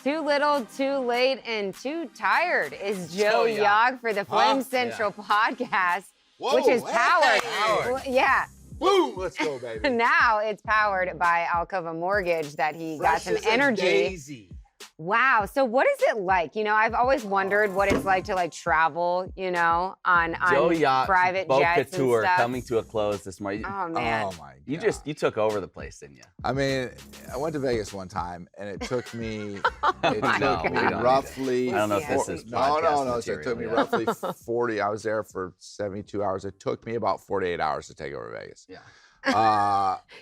Too little, too late, and too tired is Joe Jauch for the Flame Central podcast, which is powered. Yeah. Boom! Let's go, baby. Now it's powered by Alcova Mortgage that he got some energy. Daisy. Wow. So what is it like? You know, I've always wondered what it's like to like travel, you know, on Joe Jauch, private Boca jets and tour stuff. coming to a close this morning. Oh man. Oh my God. You took over the place, didn't you? I mean, I went to Vegas one time, and it took me. No, roughly. I don't know if this is podcast No. So it took me material, roughly 40. I was there for 72 hours. It took me about 48 hours to take over Vegas. Yeah.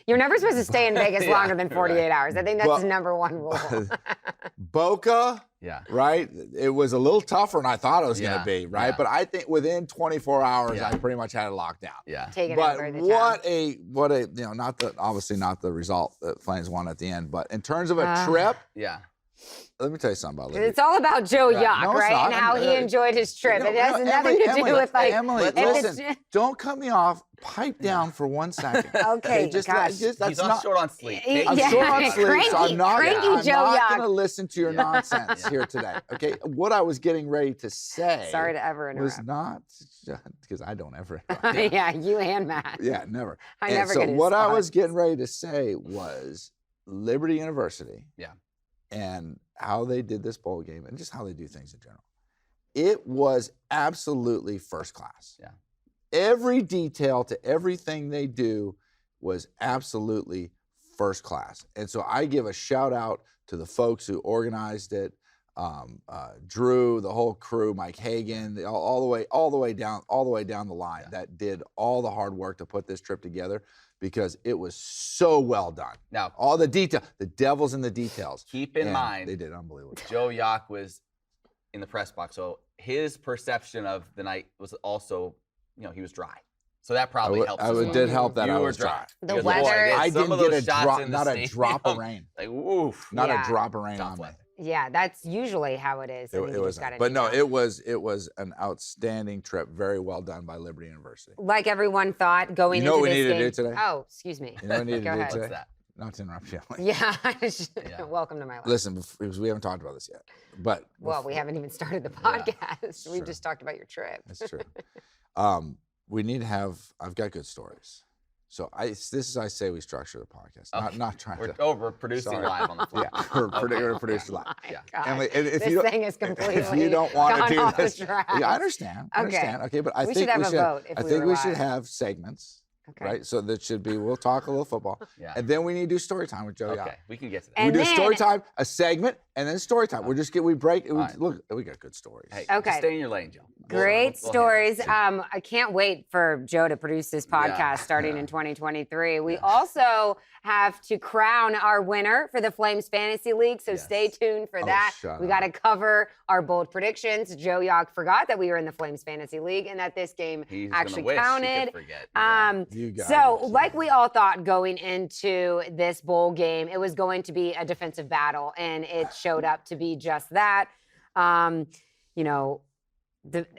You're never supposed to stay in Vegas longer than 48 hours. I think that's the number one rule. Boca, right? It was a little tougher than I thought it was going to be, right? Yeah. But I think within 24 hours, I pretty much had it locked down. Yeah. Taking But over the what a you know, obviously not the result that Flames won at the end, but in terms of a trip, let me tell you something about Liberty. It's all about Joe Jauch, No, it's right? not. And how he enjoyed his trip. It has nothing to do with like. Emily, listen, don't cut me off. Pipe down for 1 second. Okay, just gosh. that's He's not short on sleep. I'm short on sleep, so I'm not Cranky Joe Jauch. going to listen to your nonsense here today. Okay, what I was getting ready to say. Sorry to ever interrupt. Was not because I don't ever. Yeah, you and Matt. Yeah, never. I never so get his what I spot. was getting ready to say was Liberty University. Yeah. And how they did this bowl game and just how they do things in general. It was absolutely first class. Yeah. Every detail to everything they do was absolutely first class. And so I give a shout out to the folks who organized it, Drew, the whole crew, Mike Hagan, all the way down the line that did all the hard work to put this trip together, because it was so well done. Now, all the detail, the devil's in the details. Keep in mind, they did unbelievable. Joe Jauch was in the press box, so his perception of the night was also, you know, he was dry. So that probably helps. Did help that you I were was dry. The weather. I didn't get a drop, not a drop of rain. Like, oof. Not a drop of rain on me. Yeah, that's usually how it is. It was, but no, it was an outstanding trip. Very well done by Liberty University. Like everyone thought going into this game. You know what we needed to do today? Oh, excuse me. You know what we needed to do today? What's that? Not to interrupt you. Yeah. Welcome to my life. Listen, because we haven't talked about this yet, but we haven't even started the podcast. We just talked about your trip. That's true. We need to have. I've got good stories. So I say we structure the podcast, not trying to. We're producing live on the fly. Yeah, we're producing live. Emily, if this thing is completely if you don't want to do this, yeah, I understand. Okay, but I think we should have segments. Okay. Right, so that should be. We'll talk a little football, and then we need to do story time with Joe Jauch. Okay, we can get to that. We do story time, a segment, and then story time. We break. Look, we got good stories. Hey, just stay in your lane, Joe. Great stories. I can't wait for Joe to produce this podcast starting in 2023. We also have to crown our winner for the Flames Fantasy League, so stay tuned for that. We got to cover our bold predictions. Joe Jauch forgot that we were in the Flames Fantasy League and that this game actually counted. So, like we all thought going into this bowl game, it was going to be a defensive battle, and it showed up to be just that. You know,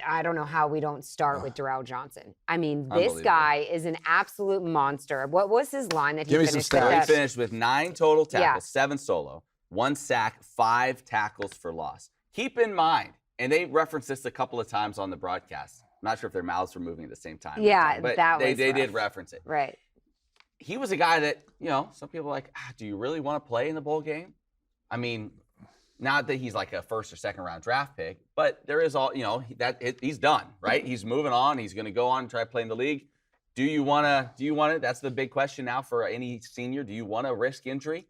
I don't know how we don't start with Darrell Johnson. I mean, this guy is an absolute monster. What was his line that he finished with? He finished with 9 total tackles, 7 solo, 1 sack, 5 tackles for loss. Keep in mind, and they referenced this a couple of times on the broadcast. I'm not sure if their mouths were moving at the same time. Yeah, but they did reference it. Right. He was a guy that, you know, some people are like, do you really want to play in the bowl game? I mean, not that he's like a first or second round draft pick, but there is all, you know, he's done, right? He's moving on. He's going to go on and try to play in the league. Do you want to, that's the big question now for any senior. Do you want to risk injury?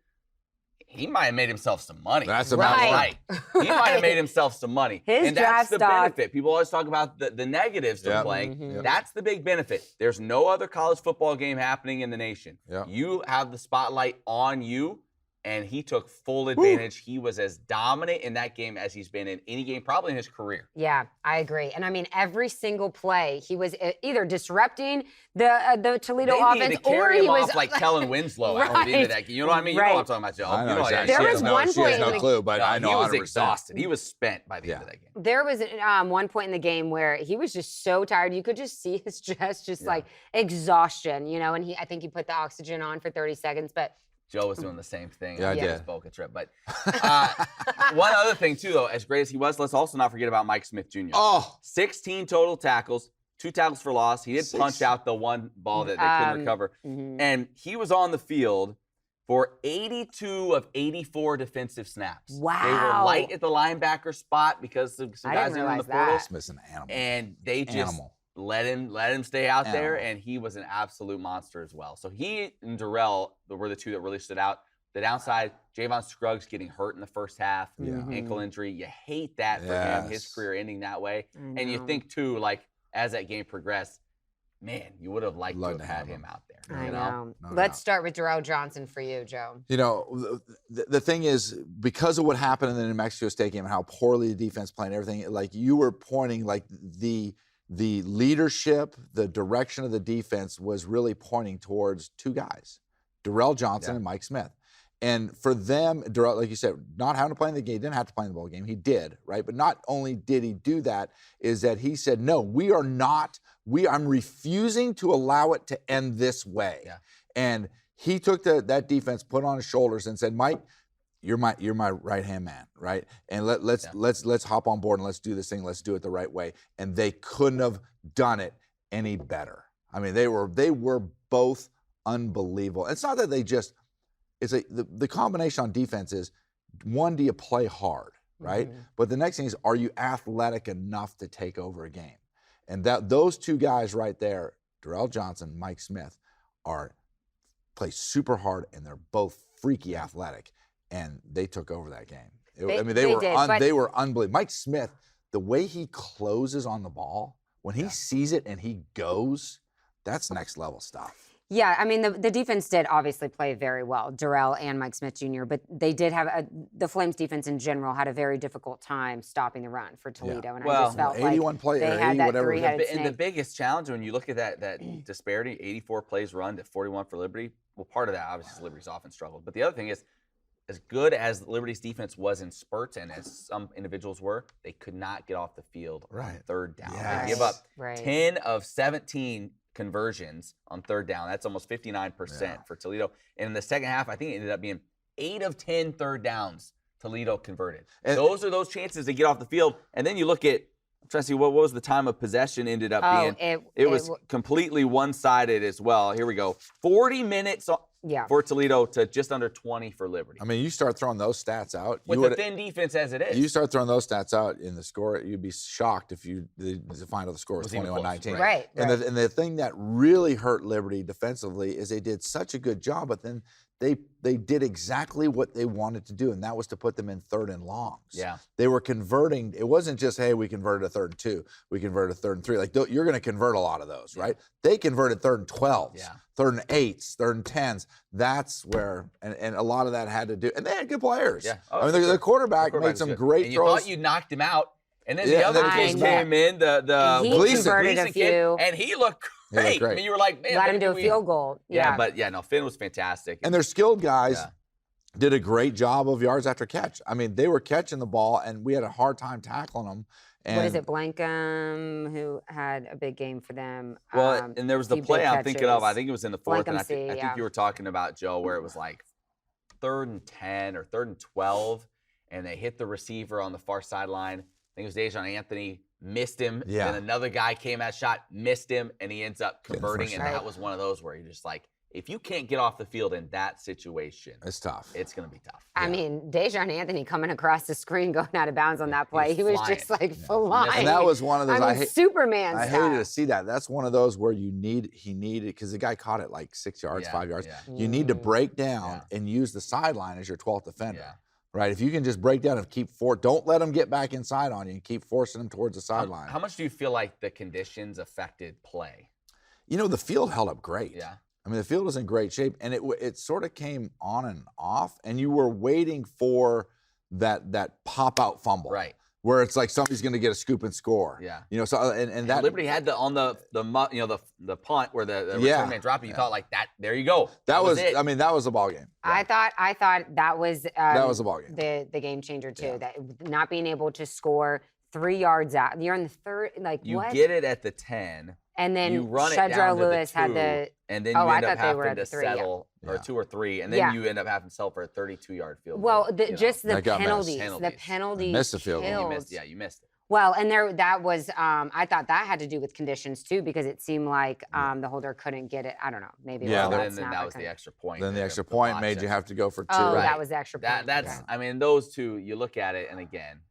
He might have made himself some money. That's about right. He might have made himself some money. And that's the benefit. People always talk about the negatives to playing. Mm-hmm. That's the big benefit. There's no other college football game happening in the nation. You have the spotlight on you. And he took full advantage. He was as dominant in that game as he's been in any game, probably in his career. Yeah, I agree. And I mean, every single play, he was either disrupting the Toledo offense, or he was like Kellen Winslow at the end of that game. You know what I mean? You know what I'm talking about, Joe. I know, you know exactly. There was one point. She has no clue, but I know he was 100%. exhausted. He was spent by the end of that game. There was one point in the game where he was just so tired. You could just see his chest, just like exhaustion, you know. And I think he put the oxygen on for 30 seconds, but. Joe was doing the same thing on his Boca trip, but one other thing, too, though, as great as he was, let's also not forget about Mike Smith Jr. Oh, 16 total tackles, 2 tackles for loss. He did punch out the one ball that they couldn't recover. And he was on the field for 82 of 84 defensive snaps. Wow. They were light at the linebacker spot because some guys in the portal. Smith's an animal. And they just let him stay out there, and he was an absolute monster as well. So he and Darrell were the two that really stood out. The downside, Javon Scruggs getting hurt in the first half, ankle injury. You hate that for him, his career ending that way. And you think, too, like, as that game progressed, man, you would have liked to have had him out there. I know. No Let's doubt. start with Darrell Johnson for you, Joe. You know, the thing is, because of what happened in the New Mexico State game and how poorly the defense played and everything, like you were pointing, like the leadership, the direction of the defense was really pointing towards two guys, Darrell Johnson and Mike Smith. And for them, Darrell, like you said, not having to play in the game, didn't have to play in the bowl game. He did, right? But not only did he do that, is that he said, no, I'm refusing to allow it to end this way. Yeah. And he took that defense, put on his shoulders and said, Mike, you're my right-hand man, right? And let's hop on board and let's do this thing. Let's do it the right way. And they couldn't have done it any better. I mean, they were both unbelievable. It's not that they just, the combination on defense is, one, do you play hard, right? But the next thing is, are you athletic enough to take over a game? And those two guys right there, Darrell Johnson, Mike Smith, play super hard, and they're both freaky athletic, and they took over that game. They were unbelievable. Mike Smith, the way he closes on the ball, when he sees it and he goes, that's next level stuff. Yeah, I mean, the defense did obviously play very well, Darrell and Mike Smith Jr., but they did have the Flames defense in general had a very difficult time stopping the run for Toledo. And I just felt 81 like they had that three-headed snake. And the biggest challenge when you look at that disparity, 84 plays run to 41 for Liberty, well, part of that obviously is Liberty's offense struggled. But the other thing is, as good as Liberty's defense was in spurts and as some individuals were, they could not get off the field on third down. They give up 10 of 17 conversions on third down. That's almost 59% for Toledo. And in the second half, I think it ended up being 8 of 10 third downs Toledo converted. And those are those chances to get off the field. And then you look at, I'm trying to see what was the time of possession ended up being. It was completely one-sided as well. Here we go. 40 minutes for Toledo to just under 20 for Liberty. I mean, you start throwing those stats out. With the thin defense as it is. You start throwing those stats out in the score, you'd be shocked if the final score was 21-19. Right. And the thing that really hurt Liberty defensively is they did such a good job, but then they did exactly what they wanted to do, and that was to put them in third and longs. Yeah. They were converting. It wasn't just, hey, we converted a 3rd and 2. We converted a 3rd and 3. Like, you're going to convert a lot of those, right? They converted 3rd and 12s, 3rd and 8s, 3rd and 10s. That's where, and a lot of that had to do, and they had good players. Yeah. I mean, the quarterback made some great throws. You thought you knocked him out. And then the other kid came in, the Gleason kid, and he looked great. I mean, you were like, man, let him do a field goal. Yeah, but Finn was fantastic. And their skilled guys did a great job of yards after catch. I mean, they were catching the ball, and we had a hard time tackling them. And what is it, Blankham, who had a big game for them? Well, and there was the play I'm thinking of. I think it was in the 4th, and I think you were talking about, Joe, where it was like 3rd and 10 or 3rd and 12, and they hit the receiver on the far sideline. I think it was Dejon Anthony, missed him. Yeah. Then another guy came at shot, missed him, and he ends up converting. And that was one of those where you're just like, if you can't get off the field in that situation, it's tough. It's going to be tough. I mean, Dejon Anthony coming across the screen, going out of bounds on that play. He was just like flying. And that was one of those. I mean, Superman I hated to see that. That's one of those where he needed, because the guy caught it like 6 yards, 5 yards. Yeah. You need to break down and use the sideline as your 12th defender. Yeah. Right, if you can just break down and don't let them get back inside on you and keep forcing them towards the sideline. How much do you feel like the conditions affected play? You know, the field held up great. Yeah. I mean, the field was in great shape, and it sort of came on and off, and you were waiting for that pop-out fumble. Right. Where it's like somebody's going to get a scoop and score. Yeah. You know, so and that Liberty had the punt where the return man dropped it. You thought like that. There you go. That was it. I mean, that was the ball game. Yeah. I thought that was the ball game. The game changer too. Yeah. That not being able to score 3 yards out. You're on the 3rd. Like you what? get it at the 10, And then you run it Shedro down to Lewis the had 2, the. and then Oh, you I end up thought they were having at to the 3, yeah. settle or Yeah. 2 or 3, and then Yeah. you end up having to settle for a 32-yard field goal. Well, you know. just the That got missed. penalties. The penalties. Missed the field goal. You killed. missed, yeah, you missed it. Well, and that was I thought that had to do with conditions too, because it seemed like the holder couldn't get it. I don't know, maybe. Yeah, it was Well, a and then snap that or was the couldn't- extra point. Then the there, extra point botch made you extra have to go for 2. Oh, Right. that was the extra point. That's. Okay. I mean, those 2. You look at it, and again,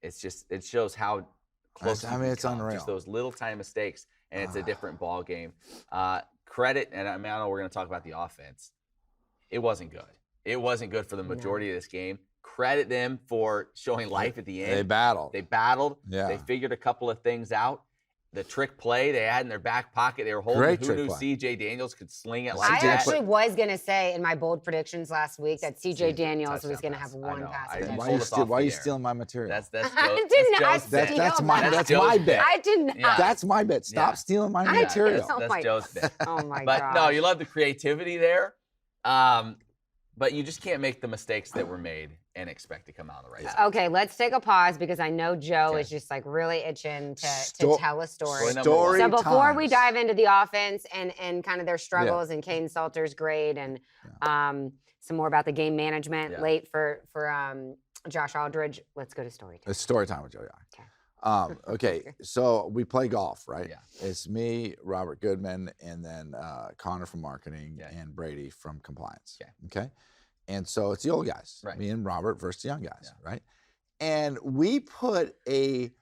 it shows how close. I mean, it's unreal. Just those little tiny mistakes, and it's a different ball game. Credit, and I know we're going to talk about the offense. It wasn't good. It wasn't good for the majority of this game. Credit them for showing life at the end. They battled. They battled. Yeah. They figured a couple of things out. The trick play they had in their back pocket, they were holding. Great Who trick knew play. C.J. Daniels could sling it like I that? actually was gonna say in my bold predictions last week that C.J. Daniels was touchdown gonna have pass. I one know. pass. I- attempt. you Why told you us steal, off why the you air. stealing my material? That's I Joe's, did not Joe's bet. steal That's my that. that's Joe's my bet. bet. I did not. Yeah. That's my bet. Stop Yeah. stealing my I material. Oh That's my- Joe's bet. Oh my But god. no, you love the creativity there. But you just can't make the mistakes that were made and expect to come out on the right side. Okay, let's take a pause because I know Joe Okay. is just like really itching to Sto- tell a story. Story number one. Story So before we times. dive into the offense and kind of their struggles and Kane Salter's grade and some more about the game management Yeah. late for Josh Aldridge, let's go to story time. It's story time with Joe Jauch. Okay. Okay, so we play golf, right? Yeah. It's me, Robert Goodman, and then Connor from marketing Yeah. and Brady from compliance. Okay. Okay. And so it's the old guys, Right. me and Robert versus the young guys, Yeah. right? And we put a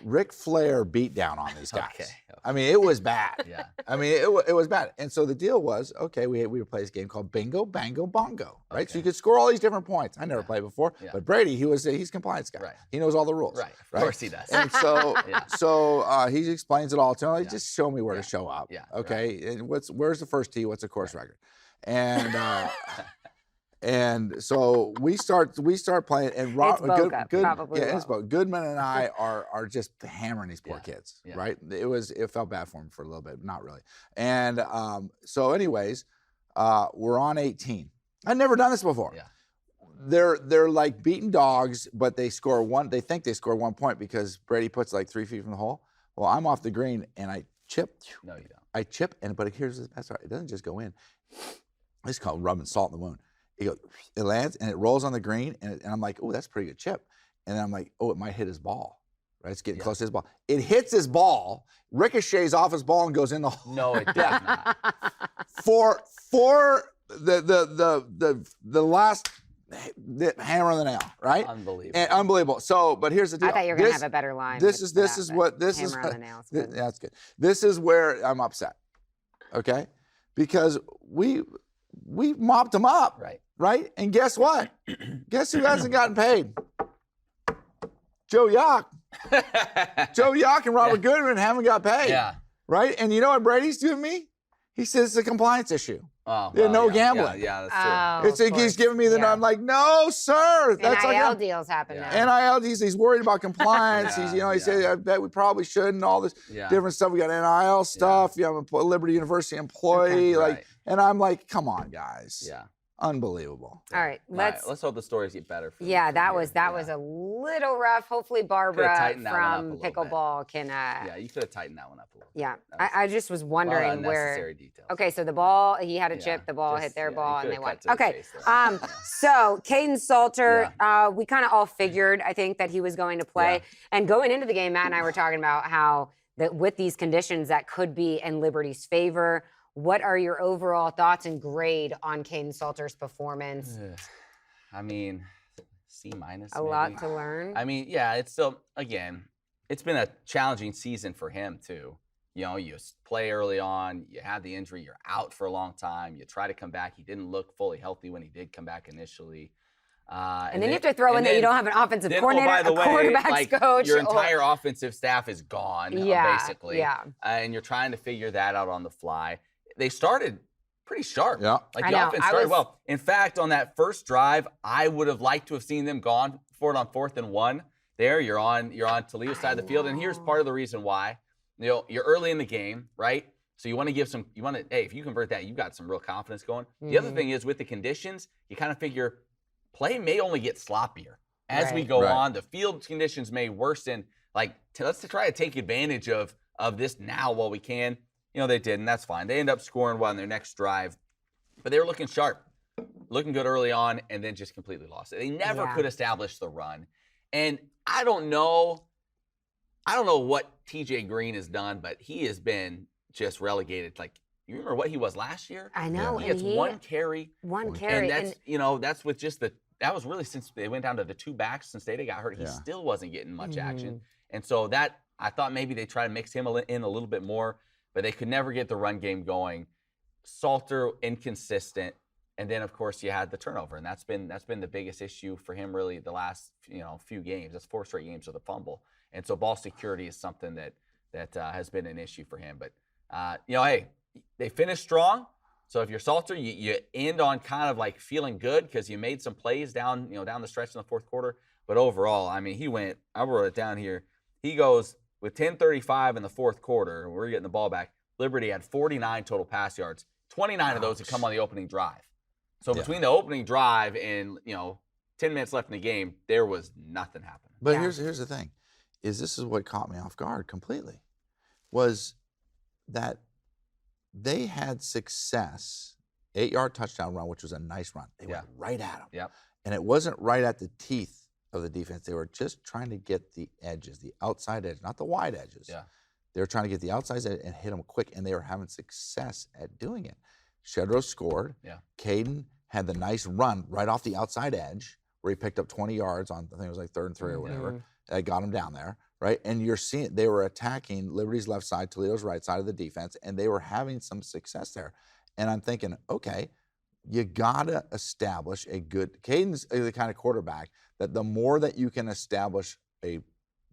Ric Flair beat down on these guys. Okay. I mean, it was bad. Yeah. I mean, it was bad. And so the deal was, okay, we would play this game called Bingo, Bango, Bongo, right? So Okay. you could score all these different points. I never Yeah. played before, Yeah. but Brady, he's a compliance guy. Right. He knows all the rules. Right. Of course he does. And so, Yeah. he explains it all to him. Like, Yeah. just show me where Yeah. to show up. Yeah, Okay. And where's the first tee? What's the course record? And and so we start playing. And It's Boca, probably yeah, it's will. Boca. Goodman and I are just hammering these poor Yeah. kids. Yeah. Right. It felt bad for him for a little bit, not really. And so, anyways, we're on 18. I'd never done this before. Yeah. They're like beaten dogs, but they score one. They think they score 1 point because Brady puts like 3 feet from the hole. Well, I'm off the green and I chip. No, you don't. I chip, but here's the best part. It doesn't just go in. It's called rubbing salt in the wound. It lands and it rolls on the green, and I'm like, oh, that's a pretty good chip. And then I'm like, oh, it might hit his ball. Right? It's getting close to his ball. It hits his ball, ricochets off his ball, and goes in the hole. No, it does not. For the last hammer on the nail, right? Unbelievable. And unbelievable. So, but here's the deal. I thought you were gonna have a better line. This with is this that, is but what this is. hammer on the nails. Yeah, that's good. This is where I'm upset. Okay, because we mopped them up, Right. right? And guess what? Guess who hasn't gotten paid? Joe Jauch. Joe Jauch and Robert Goodman haven't got paid. Yeah. Right? And you know what Brady's doing me? He says it's a compliance issue. Oh, There's no yeah, gambling. Yeah, that's true. Oh, It's like he's giving me the. yeah. I'm like, no, sir. That's NIL like deals happen Yeah. now. NIL. He's worried about compliance. Yeah, He said, I bet we probably shouldn't. All this Yeah. different stuff. We got NIL stuff. Yeah, I'm a Liberty University employee. Okay. Like, Right. and I'm like, come on, guys. Yeah. Unbelievable. All right, All right, let's. let's hope the stories get better. Yeah, that here. was Yeah. a little rough. Hopefully, Barbara tightened that one up a from little bit. Pickleball can. Yeah, you could have tightened that one up a little. Yeah, That was I just was a lot of wondering unnecessary where. details. Okay, so the ball, he had a Yeah, chip, the ball just- hit their yeah, ball, you and they coulda won. cut to the Okay, chase there. so Caden Salter, we kind of all figured, I think, that he was going to play. Yeah. And going into the game, Matt and I were talking about how that with these conditions, that could be in Liberty's favor. What are your overall thoughts and grade on Caden Salter's performance? Ugh. I mean, C minus. A lot to learn. I mean, yeah, it's still, again, it's been a challenging season for him too. You know, you play early on, you have the injury, you're out for a long time, you try to come back. He didn't look fully healthy when he did come back initially. And then you have to throw in that you don't have an offensive coordinator, by the a way, quarterback's like, coach. your or- entire offensive staff is gone, basically. Yeah. And you're trying to figure that out on the fly. They started pretty sharp. Yeah. Like I the know, offense I started was- well. In fact, on that first drive, I would have liked to have seen them gone for it on 4th and 1. There, you're on Toledo's side of the field, and here's part of the reason why. You know, you're early in the game, right? So you want to hey, if you convert that, you've got some real confidence going. The other thing is with the conditions, you kind of figure play may only get sloppier as we Right. go Right. on. The field conditions may worsen. Like, let's try to take advantage of of this now while we can. They did, and that's fine. They end up scoring one on their next drive, but they were looking sharp, looking good early on, and then just completely lost it. They never could establish the run. And I don't know what TJ Green has done, but he has been just relegated. Like, you remember what he was last year? I know. He gets one carry. One carry. And that's with just that was really since they went down to the two backs since Data got hurt. He still wasn't getting much action. And so that, I thought maybe they try to mix him in a little bit more, but they could never get the run game going. Salter, inconsistent. And then, of course, you had the turnover, and that's been the biggest issue for him really the last few games. That's 4 straight games with a fumble, and so ball security is something that has been an issue for him. But hey, they finished strong. So if you're Salter, you end on kind of like feeling good because you made some plays down the stretch in the fourth quarter. But overall, I mean, I wrote it down here. He goes with 10:35 in the fourth quarter. We're getting the ball back. Liberty had 49 total pass yards. 29 of those had come on the opening drive. So between the opening drive and 10 minutes left in the game, there was nothing happening. But here's the thing, this is what caught me off guard completely, was that they had success, 8-yard touchdown run, which was a nice run. They went right at them. Yep. And it wasn't right at the teeth of the defense. They were just trying to get the edges, the outside edge, not the wide edges. Yeah. They were trying to get the outside edge and hit them quick, and they were having success at doing it. Shedrow scored. Yeah. Caden had the nice run right off the outside edge where he picked up 20 yards on, I think it was like 3rd and 3 or whatever. That got him down there, right? And you're seeing they were attacking Liberty's left side, Toledo's right side of the defense, and they were having some success there. And I'm thinking, okay, you gotta establish a good. Caden's the kind of quarterback that the more that you can establish a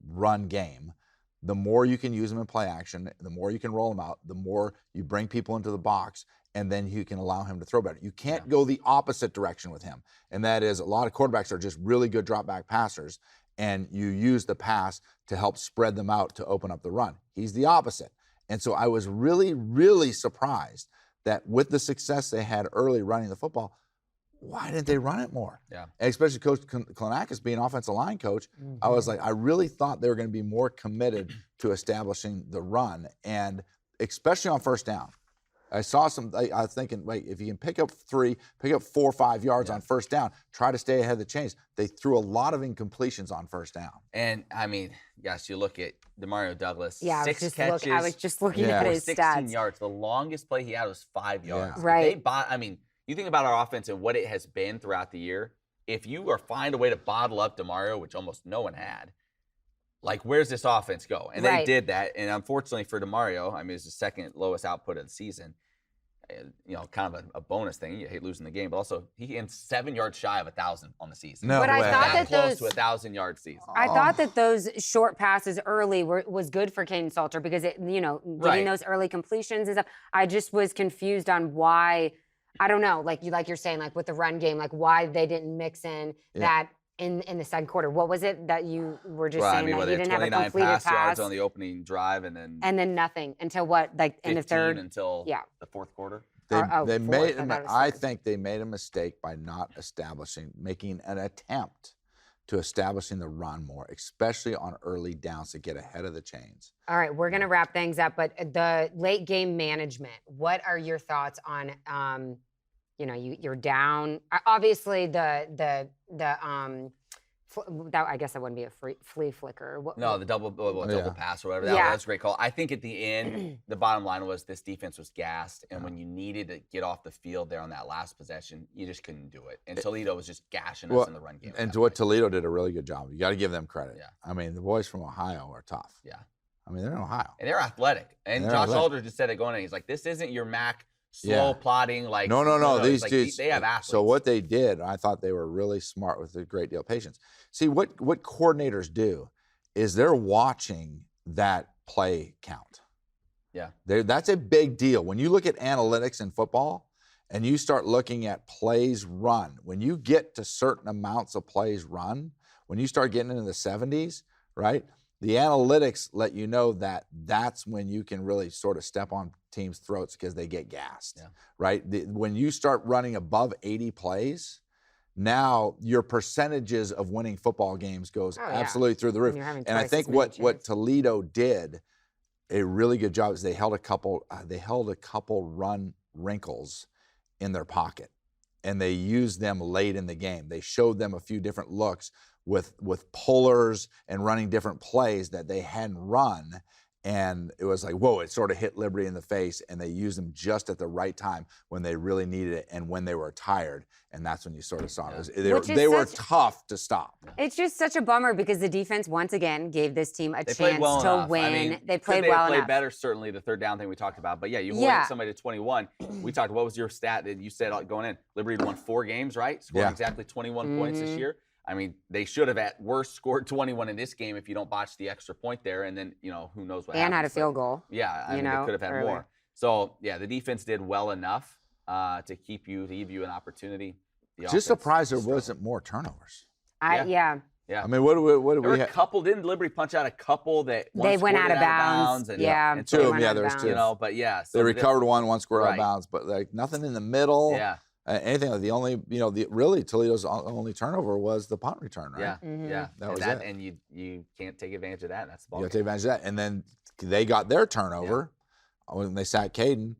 run game, the more you can use them in play action, the more you can roll them out, the more you bring people into the box, and then you can allow him to throw better. You can't go the opposite direction with him, and that is a lot of quarterbacks are just really good drop back passers, and you use the pass to help spread them out to open up the run. He's the opposite. And so I was really, really surprised that with the success they had early running the football, why didn't they run it more? Yeah. And especially Coach Klonakis being offensive line coach, I was like, I really thought they were going to be more committed to establishing the run, and especially on first down. I saw I was thinking, wait, if you can pick up 4 or 5 yards on first down, try to stay ahead of the chains. They threw a lot of incompletions on first down. And, I mean, yes, you look at DeMario Douglas, I 6 catches. I was just looking at his 16 stats. yards. The longest play he had was 5 yards. Yeah. Right. You think about our offense and what it has been throughout the year. If you find a way to bottle up DeMario, which almost no one had, like, where's this offense go? And they did that. And unfortunately for DeMario, I mean, it's the second lowest output of the season. Kind of a bonus thing. You hate losing the game, but also he ends 7 yards shy of 1,000 on the season. No but way. I thought that close to a 1,000-yard season. I thought that those short passes early was good for Caden Salter because getting those early completions and stuff. I just was confused on why. I don't know, like you're saying, like with the run game, like why they didn't mix in that in the second quarter. What was it that you were just saying that he didn't have a completed pass yards on the opening drive and then nothing until what, like in the third until the fourth quarter? I think they made a mistake by not making an attempt to establishing the run more, especially on early downs to get ahead of the chains. All right, we're going to wrap things up, but the late game management, what are your thoughts on, you're down. Obviously, that I guess that wouldn't be a flea flicker. The double pass or whatever. That was a great call. I think at the end, the bottom line was this defense was gassed, and when you needed to get off the field there on that last possession, you just couldn't do it. And Toledo was just gashing us in the run game. And Toledo did a really good job. You got to give them credit. Yeah. I mean, the boys from Ohio are tough. Yeah. I mean, they're in Ohio. And they're athletic. And Josh Aldridge just said it going in. He's like, this isn't your MAC slow plotting. Like No. These dudes, they have athletes. So what they did, I thought they were really smart with a great deal of patience. See, what coordinators do is they're watching that play count. Yeah. That's a big deal. When you look at analytics in football and you start looking at plays run, when you get to certain amounts of plays run, when you start getting into the 70s, right, the analytics let you know that that's when you can really sort of step on teams' throats because they get gassed, right? When you start running above 80 plays, now your percentages of winning football games goes absolutely through the roof. And I think what Toledo did a really good job is they held a couple run wrinkles in their pocket, and they used them late in the game. They showed them a few different looks with pullers and running different plays that they hadn't run. And it was like, whoa, it sort of hit Liberty in the face, and they used them just at the right time when they really needed it and when they were tired. And that's when you sort of saw it. They were tough to stop. It's just such a bummer because the defense, once again, gave this team a chance to win. I mean, they played well enough. They played better, certainly, the third down thing we talked about. But, yeah, you hold somebody to 21. We talked, what was your stat that you said going in? Liberty won 4 games, right? Scored exactly 21 points this year. I mean, they should have at worst scored 21 in this game if you don't botch the extra point there, and then who knows what. And had a field goal. Yeah, I mean, they could have had more. So yeah, the defense did well enough to give you an opportunity. Just surprised there wasn't more turnovers. Yeah. I mean, what do we there were have? a couple. Didn't Liberty punch out a couple that they went out of bounds? And, and two of them. Yeah, there was 2. But yeah, so they recovered one square out of bounds, but like nothing in the middle. Yeah. Anything. The only, really Toledo's only turnover was the punt return, right? Yeah, yeah. That was it. And you can't take advantage of that. That's the ball. You have to take advantage of that. And then they got their turnover when they sacked Caden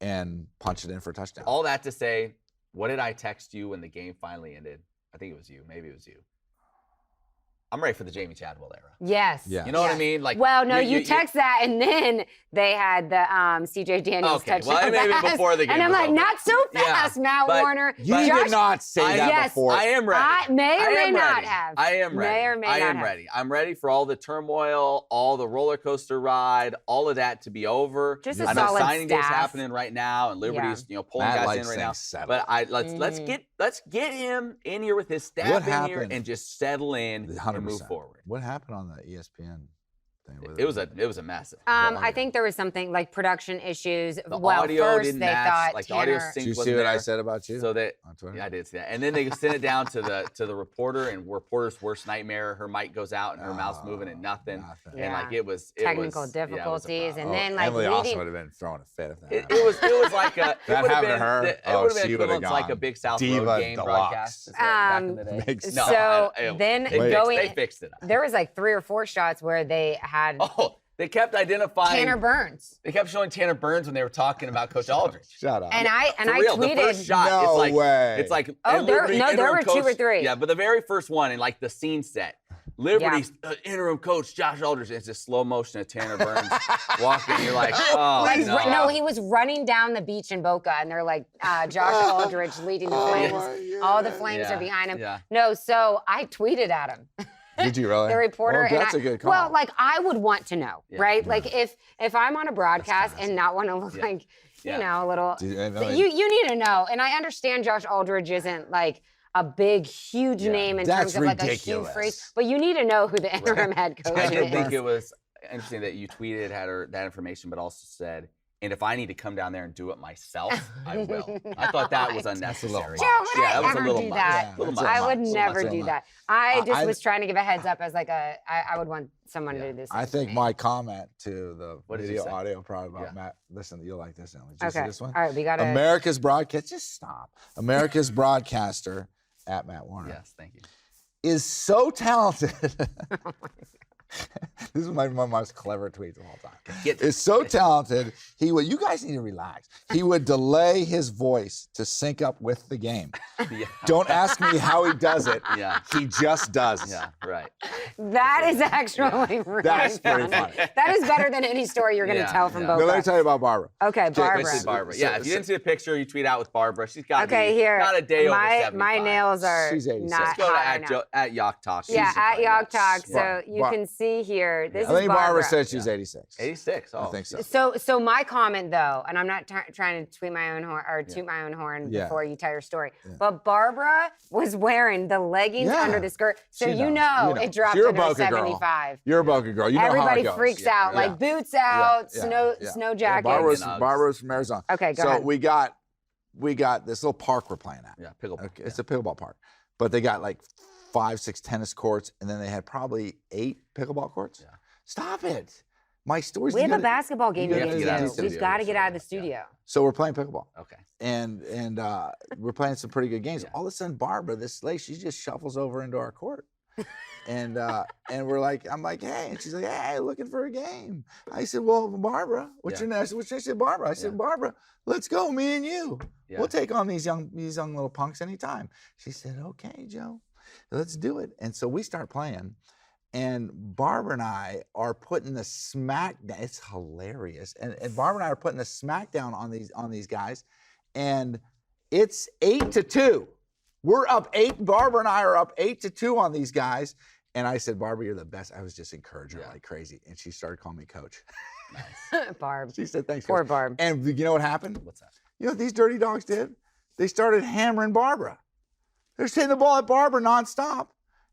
and punched it in for a touchdown. All that to say, what did I text you when the game finally ended? I think it was you. Maybe it was you. I'm ready for the Jamie Chadwell era. Yes. You know what I mean? Like, well, no, you text that, and then they had the C.J. Daniels touchdown. Well, maybe before the game. And I'm like, not so fast, Matt Warner. You did not say that before. I am ready. I may or may not have. I am ready. May or may not have. Ready. I'm ready for all the turmoil, all the roller coaster ride, all of that to be over. Just a I know solid signing day's staff. happening right now, and Liberty's pulling guys in right now. Settled. But let's get him in here with his staff in here and just settle in and move forward. What happened on the ESPN thing? It was a mess. I think there was something like production issues. The audio first didn't they match. thought Like the Tanner. audio sync Did you see wasn't what there. I said about you? So that on Twitter? I did see that. And then they sent it down to the reporter, and reporter's worst nightmare. Her mic goes out and her mouth's moving and nothing. And like it was technical difficulties, and then like Emily also would have been throwing a fit if that happened. It was like a that happened to her. It would have been she equivalent to like a Big South Road game broadcast. Back in the day. So then they fixed it. There was like 3 or 4 shots where they had. They kept identifying Tanner Burns. They kept showing Tanner Burns when they were talking about Coach Aldridge. Shut up. And I tweeted. The first shot, no way. It's like there were 2 or 3. Yeah, but the very first one and like the scene set. Liberty's interim coach Josh Aldridge. It's just slow motion of Tanner Burns walking. You're like, no, he was running down the beach in Boca, and they're like, Josh Aldridge leading the Flames. All the Flames are behind him. Yeah. No, so I tweeted at him. Did you really? The reporter. Well, that's a good call. Well, like I would want to know, right? Like if I'm on a broadcast and not want to look like, a little. You need to know, and I understand Josh Aldridge isn't like a big, huge name in terms of like a huge phrase, but you need to know who the interim head coach is. I did think it was interesting that you tweeted that information, but also said, and if I need to come down there and do it myself, I will. I thought that was unnecessary. Joe, that was a little much. I would never do that. I just was trying to give a heads up as like I would want someone to do this. I think my comment to the video audio probably about Matt. Listen, you'll like this, Emily. Did you see this one? All right, we got it. America's broadcast. Just stop. America's broadcaster at Matt Warner. Yes, thank you. Is so talented. This is one of my most clever tweets of all time. Is so talented, you guys need to relax. He would delay his voice to sync up with the game. Don't ask me how he does it. He just does. Yeah, right. That is actually really That's pretty funny. That is better than any story you're going to tell from Boca. But let me tell you about Barbara. Okay, Barbara. Barbara. Yeah, if you didn't see the picture, you tweet out with Barbara. She's got here. Not a day over 75. My nails are She's 86. not Just go hot to at Jauch Talk. Yeah, at Jauch Talk. So you can see here. This is I think Barbara Barbara said she's 86. 86. Oh, I think so. So my comment though, and I'm not trying to tweet my own horn or toot my own horn before you tell your story, but Barbara was wearing the leggings under the skirt, so you know it dropped under 75. You're a Boca girl. You know everybody how it goes. freaks out, like boots out, snow jacket. Barbara's from Arizona. Okay, go ahead. So we got this little park we're playing at. Yeah, pickleball. Okay, it's a pickleball park, but they got like 5, 6 tennis courts, and then they had probably 8 pickleball courts. Yeah. Stop it. My story's. We have a basketball game to get to. We've got to get out of the studio. Yeah. So we're playing pickleball. Okay. And we're playing some pretty good games. All of a sudden, Barbara, this lady, she just shuffles over into our court. And we're like, I'm like, hey, and she's like, hey, looking for a game. I said, well, Barbara, what's your name? I said, what's your name? She said, Barbara. I said, Barbara, let's go, me and you. Yeah. We'll take on these young little punks anytime. She said, okay, Joe, let's do it. And so we start playing, and Barbara and I are putting the smack down. It's hilarious. And Barbara and I are putting the smack down on these guys, and it's 8-2. We're up 8. Barbara and I are up 8-2 on these guys. And I said, Barbara, you're the best. I was just encouraging her like crazy. And she started calling me coach. Nice. Barb. She said, thanks, Poor coach. Barb. And you know what happened? What's that? You know what these dirty dogs did? They started hammering Barbara. They're hitting the ball at Barbara nonstop.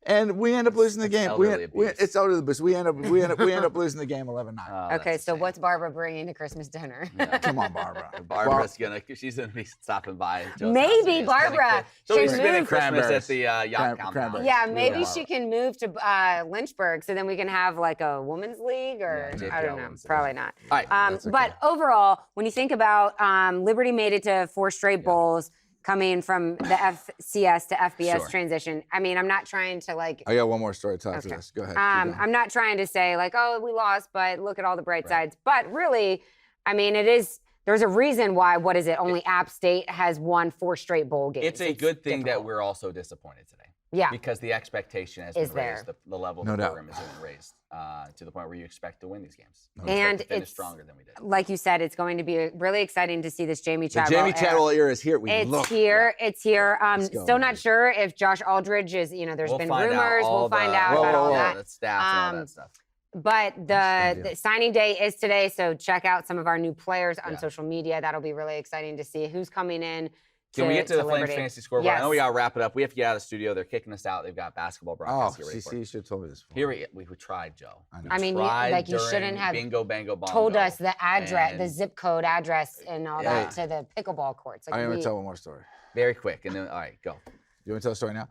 And we end up losing the game. It's elderly abuse. We end up losing the game 11-9. Oh, Okay, so what's Barbara bringing to Christmas dinner? Yeah. Come on, Barbara. She's gonna be stopping by. Joe's Maybe house. Barbara She'll be can spending move. Christmas at the yacht compound. Cranberries. Yeah, maybe Yeah. she can move to Lynchburg, so then we can have like a women's league, or Yeah, I don't JPL know, women's league. probably not. All right. That's okay. But overall, when you think about Liberty made it to 4 straight bowls, coming from the FCS to FBS Sure. transition. I mean, I'm not trying to like. I got one more story to tell after Okay. this. Go ahead. Keep going. I'm not trying to say like, oh, we lost, but look at all the bright sides. But really, I mean, it is. There's a reason why. What is it? Only App State has won 4 straight bowl games. It's a good thing that difficult. we're also disappointed today. Yeah. Because the expectation has Is been raised. there. The level of No the doubt. program has been raised to the point where you expect to win these games. You And expect to finish it's stronger than we did. Like you said, it's going to be really exciting to see this Jamie The Chadwell. Jamie Chadwell era is here. It's here. It's here. Let's go, Still not man. sure if Josh Aldridge is. You know, there's We'll been find out rumors. all We'll find the- out about all whoa, that. The staff and all that stuff. But the signing day is today, so check out some of our new players on Yeah. social media. That'll be really exciting to see who's coming in. Can we get to the Flames Liberty. Fantasy Scoreboard? I know we Yes. got to wrap it up. We have to get out of the studio. They're kicking us out. They've got basketball Oh, broadcasts here ready for see, you us. should have told me this before. Here we tried, Joe. I know. I mean, Tried like you during shouldn't have Bingo Bango Bongo. told us the address, the and- zip code address, and all Yeah. that to the pickleball courts. Like I'm going we- to tell one more story. Very quick, and then all right, go. You want to tell a story now?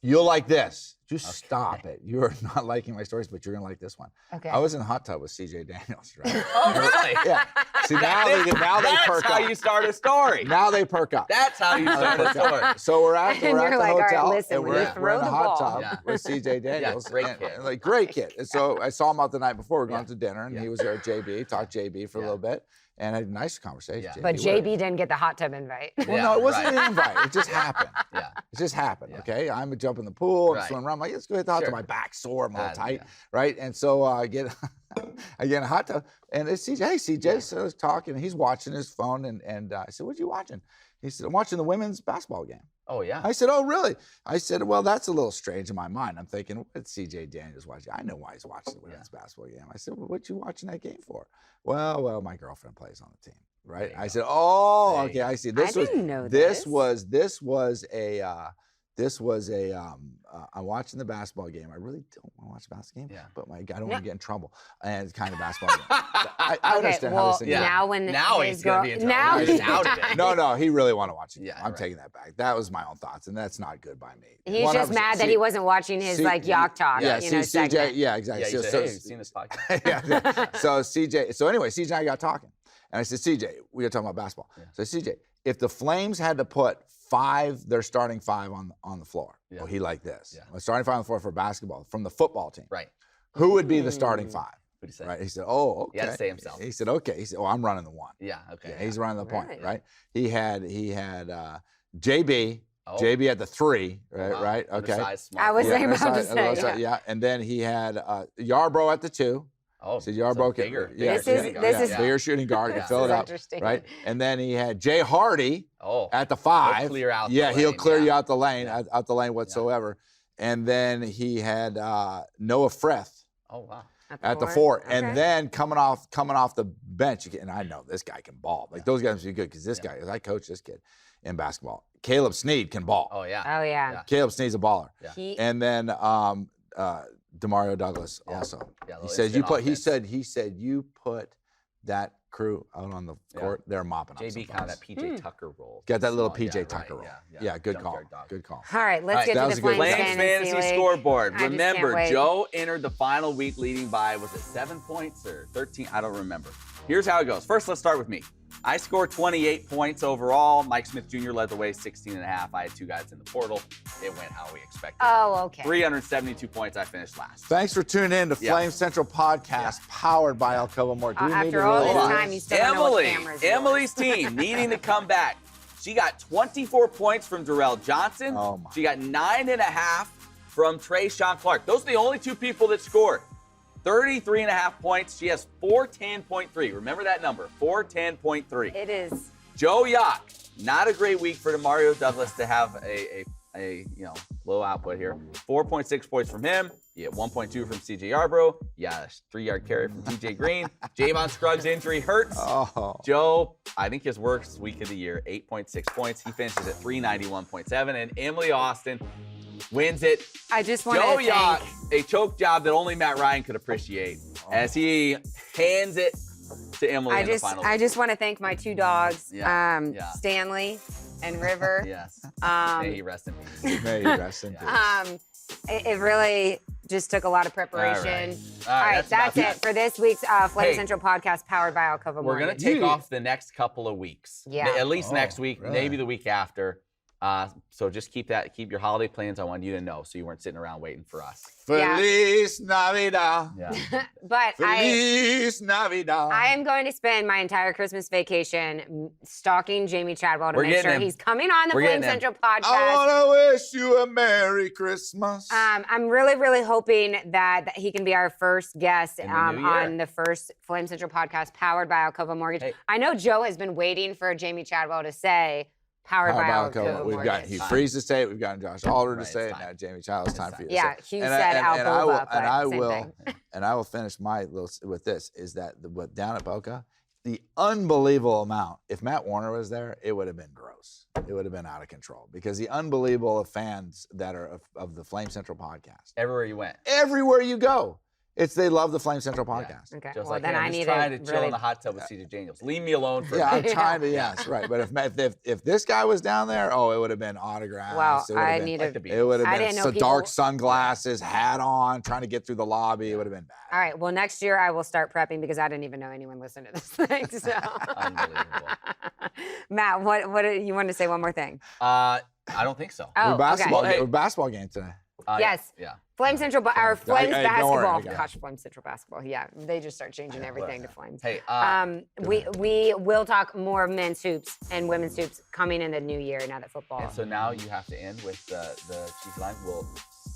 You'll like this. Just stop it. You are not liking my stories, but you're going to like this one. Okay. I was in the hot tub with CJ Daniels, right? Oh, really? Yeah. See, now they That's perk how up. you start a story. Now they perk up. That's how you start a story. So we're at And the you're like, all right, hotel, listen, and when you we're throw in the the hot ball- tub Yeah. with CJ Daniels. great and- kid. and, like, great kid. And so I saw him out the night before. We're going to dinner, and Yeah. he was there at JB. Talked JB for a Yeah. little bit, and had a nice conversation. Yeah. But was- JB didn't get the hot tub invite. Well, Yeah, no, it wasn't right. an invite. It just happened. Yeah. It just happened, Yeah. okay? I'm a jump in the pool, I'm Right. swimming around. I'm like, let's go hit the hot tub. Sure. My back's sore, I'm a little tight, Yeah. right? And so I get I get in a hot tub, and it's CJ. Hey, CJ. So I was talking, and he's watching his phone, and I said, what you watching? He said, I'm watching the women's basketball game. Oh yeah. I said, oh, really? I said, well, that's a little strange in my mind. I'm thinking, what's CJ Daniels watching? I know why he's watching the women's basketball game. I said, well, what you watching that game for? Well, my girlfriend plays on the team, right? you I go. said, oh, There you okay, go. I see. I This was didn't know this this. was a I'm watching the basketball game. I really don't want to watch the basketball game, Yeah. but I don't want to get in trouble. And it's kind of basketball game. I Okay, understand how well, this thing Yeah. now when Now his he's gonna girl, be in trouble. now He he's just outed it. No, he really want to watch it. Yeah, I'm right. taking that back. That was my own thoughts, and that's not good by me. He's just 100%. mad that he wasn't watching his like Yacht Talk, Yeah, you know, CJ. segment. Yeah, exactly. Yeah. You So- said, hey, so- have you seen this podcast? yeah. So CJ. So anyway, CJ and I got talking, and I said, CJ, we were talking about basketball. Yeah. So CJ, if the Flames had to put their starting 5 on the floor, Yeah. oh, he liked this. Yeah. The starting 5 on the floor for basketball from the football team. Right. Who would be the starting 5? What'd he say? Right. He said, oh, okay. He had to say himself. He said, okay. He said, oh, I'm running the 1. Yeah. Okay. Yeah, he's running the point, Right. right? He had JB. Oh. JB at the 3, right? Wow. Right. Okay. Undersized, small I was forward. about to undersized, say, yeah. And then he had Yarbrough at the 2. Oh, So Yarbrough can, bigger. yeah, This is- yeah, this yeah, is- bigger shooting guard, can Yeah. fill it This is up, interesting. right? And then he had Jay Hardy Oh. at the 5. clear out the Yeah, he'll lane, clear yeah. you out the lane, Yeah. out the lane whatsoever. And then he had Noah Freth Oh wow. at the 4, Okay. and then coming off the bench, and I know this guy can ball. Like those guys must be good because this guy, I coach this kid in basketball. Caleb Snead can ball. Oh yeah. Oh yeah. Yeah. Caleb Snead's a baller. Yeah. He, And then Demario Douglas Yeah. also. Yeah, He the said spin he offense. said you put that crew out on the Yeah. court, they're mopping up JB some kind of butts. that PJ Tucker role. Got that little Small, PJ yeah, Tucker right, role. Yeah. Yeah, good call. Junkyard dog. Good call. all right, let's All right, get that to was the a good Flames one. Flames fantasy Fantasy league. Scoreboard. I just Remember, can't wait. Joe entered the final week leading by, was it 7 points or 13? I don't remember. Here's how it goes. First, let's start with me. I scored 28 points overall. Mike Smith Jr. led the way, 16.5. I had 2 guys in the portal. It went how we expected. Oh, okay. 372 points. I finished last. Thanks for tuning in to Flame Central Podcast, powered by Alcova Mortgage. After all this time, you still don't know what cameras were. Emily's team needing to come back. She got 24 points from Darrell Johnson. Oh my. She got 9.5 from Trayshawn Clark. Those are the only 2 people that scored. 33.5 points. She has 410.3. Remember that number, 410.3. It is. Joe Jauch, not a great week for Demario Douglas to have a low output here. 4.6 points from him. You get 1.2 from CJ Yarbrough. Yeah, 3-yard carry from TJ Green. Javon Scruggs' injury hurts. Oh. Joe, I think his worst week of the year, 8.6 points. He finishes at 391.7. And Emily Austin wins it. I just want Joe to Jauch, thank. a choke job that only Matt Ryan could appreciate, as he hands it to Emily in the final. I just want to thank my 2 dogs, Yeah. Stanley and River. Yes. May he rest in peace. May you rest in peace. It really just took a lot of preparation. All right, that's it for this week's Flame Hey, Central podcast powered by Alcova Mortgage. We're going to take off the next couple of weeks. Yeah. At least next week, really? maybe the week after. So just keep your holiday plans. I want you to know so you weren't sitting around waiting for us. Feliz Navidad. Yeah. But Feliz Navidad. I am going to spend my entire Christmas vacation stalking Jamie Chadwell to We're make getting sure him. he's coming on the We're Flame getting him. Central podcast. I want to wish you a Merry Christmas. I'm really, really hoping that he can be our first guest In the new year. on the first Flame Central podcast powered by Alcova Mortgage. Hey. I know Joe has been waiting for Jamie Chadwell to say powered by How about Alcova We've got Mortgage. Hugh Freeze to say it. We've got Josh Alder to Right, say it's it. time. Now Jamie Child, it's time for you to Yeah, say. Hugh said Alcova, and I but same will, thing. and I will finish my little with this. Is that what down at Boca, the unbelievable amount. If Matt Warner was there, it would have been gross. It would have been out of control because the unbelievable fans that are of the Flame Central podcast. Everywhere you went. Everywhere you go, they love the Flame Central podcast. Okay, Just well like, then hey, I I'm need just trying to to chill really in the hot tub with CJ Daniels. Leave me alone for a Yeah, I'm minute. trying to. Yes, right. But if this guy was down there, it would have been autographs. Well, it would have I been, need like to. the It would I have didn't been know so dark people- sunglasses, hat on, trying to get through the lobby. It would have been bad. All right. Well, next year I will start prepping because I didn't even know anyone listened to this thing. So. Unbelievable. Matt, what you wanted to say? One more thing. I don't think so. Oh, okay. Basketball game today. Yes. Yeah. Flame Central, or Flames Hey, don't worry, I basketball. got it. Gosh, Flame Central basketball. Yeah, they just start changing everything to Flames. Hey, We will talk more men's hoops and women's hoops coming in the new year now that football. and so now you have to end with the cheese line. We'll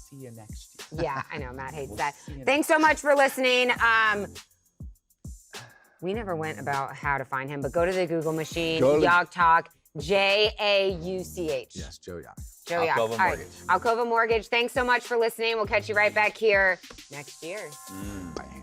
see you next year. Yeah, I know Matt hates We'll that. see you Thanks so much for listening. We never went about how to find him, but go to the Google machine. Go to- Jauch Talk, Jauch. Yes, Joe Young. Joe Jauch. Alcova All right. Mortgage. Alcova Mortgage. Thanks so much for listening. We'll catch you right back here next year. Bye.